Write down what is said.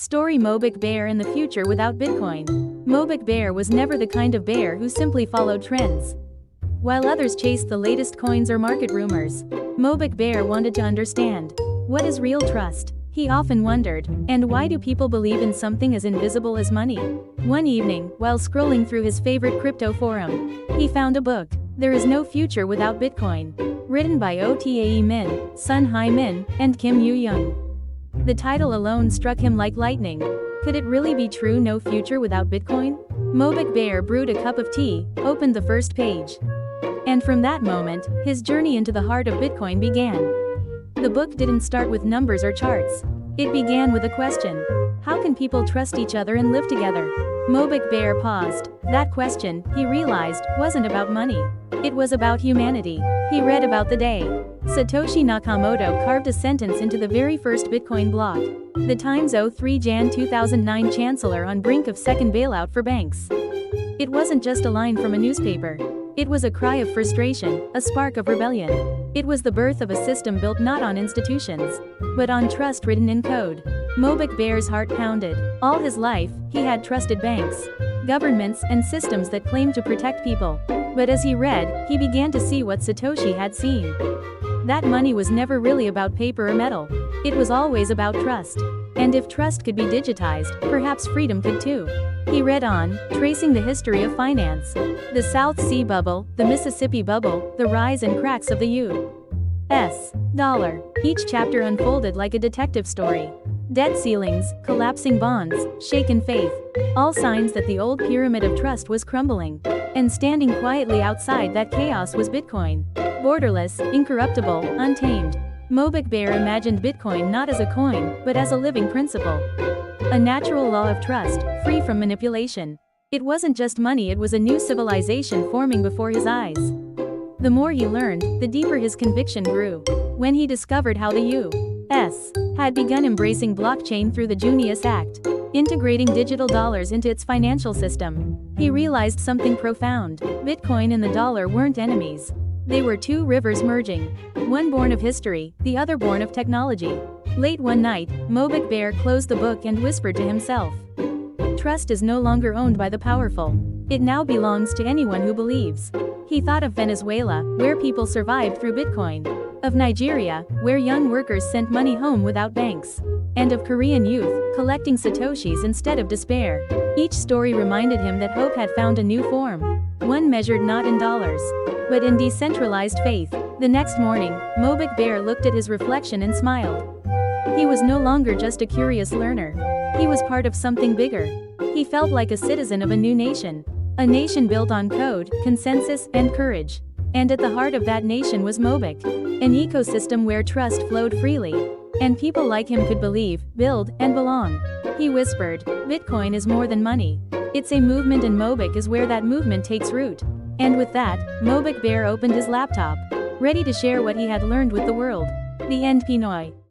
Story Mobick Bear in the future without Bitcoin. Mobick Bear was never the kind of bear who simply followed trends. While others chased the latest coins or market rumors, Mobick Bear wanted to understand, what is real trust? He often wondered, and why do people believe in something as invisible as money? One evening, while scrolling through his favorite crypto forum, he found a book, There Is No Future Without Bitcoin, written by Otae Min, Sun Hai Min, and Kim Yu Young. The title alone struck him like lightning. Could it really be true, no future without Bitcoin? Mobick Bear brewed a cup of tea, opened the first page. And from that moment, his journey into the heart of Bitcoin began. The book didn't start with numbers or charts. It began with a question. How can people trust each other and live together? Mobick Bear paused. That question, he realized, wasn't about money. It was about humanity. He read about the day Satoshi Nakamoto carved a sentence into the very first Bitcoin block. The Times 03 Jan 2009 Chancellor on brink of second bailout for banks. It wasn't just a line from a newspaper. It was a cry of frustration, a spark of rebellion. It was the birth of a system built not on institutions, but on trust written in code. Mobick Bear's heart pounded. All his life, he had trusted banks, governments, and systems that claimed to protect people. But as he read, he began to see what Satoshi had seen. That money was never really about paper or metal. It was always about trust. And if trust could be digitized, perhaps freedom could too. He read on, tracing the history of finance. The South Sea Bubble, the Mississippi Bubble, the rise and cracks of the U.S. dollar. Each chapter unfolded like a detective story. Debt ceilings, collapsing bonds, shaken faith. All signs that the old pyramid of trust was crumbling. And standing quietly outside that chaos was Bitcoin. Borderless, incorruptible, untamed. Mobick Bear imagined Bitcoin not as a coin, but as a living principle. A natural law of trust, free from manipulation. It wasn't just money, it was a new civilization forming before his eyes. The more he learned, the deeper his conviction grew. When he discovered how the U.S. had begun embracing blockchain through the Junius Act, integrating digital dollars into its financial system, he realized something profound. Bitcoin and the dollar weren't enemies. They were two rivers merging. One born of history, the other born of technology. Late one night, Mobick Bear closed the book and whispered to himself. Trust is no longer owned by the powerful. It now belongs to anyone who believes. He thought of Venezuela, where people survived through Bitcoin. Of Nigeria, where young workers sent money home without banks. And of Korean youth, collecting satoshis instead of despair. Each story reminded him that hope had found a new form. One measured not in dollars, but in decentralized faith. The next morning, Mobick Bear looked at his reflection and smiled. He was no longer just a curious learner. He was part of something bigger. He felt like a citizen of a new nation. A nation built on code, consensus, and courage. And at the heart of that nation was Mobick. An ecosystem where trust flowed freely. And people like him could believe, build, and belong. He whispered, Bitcoin is more than money. It's a movement, and Mobick is where that movement takes root. And with that, Mobick Bear opened his laptop, ready to share what he had learned with the world. The end, Pinoy.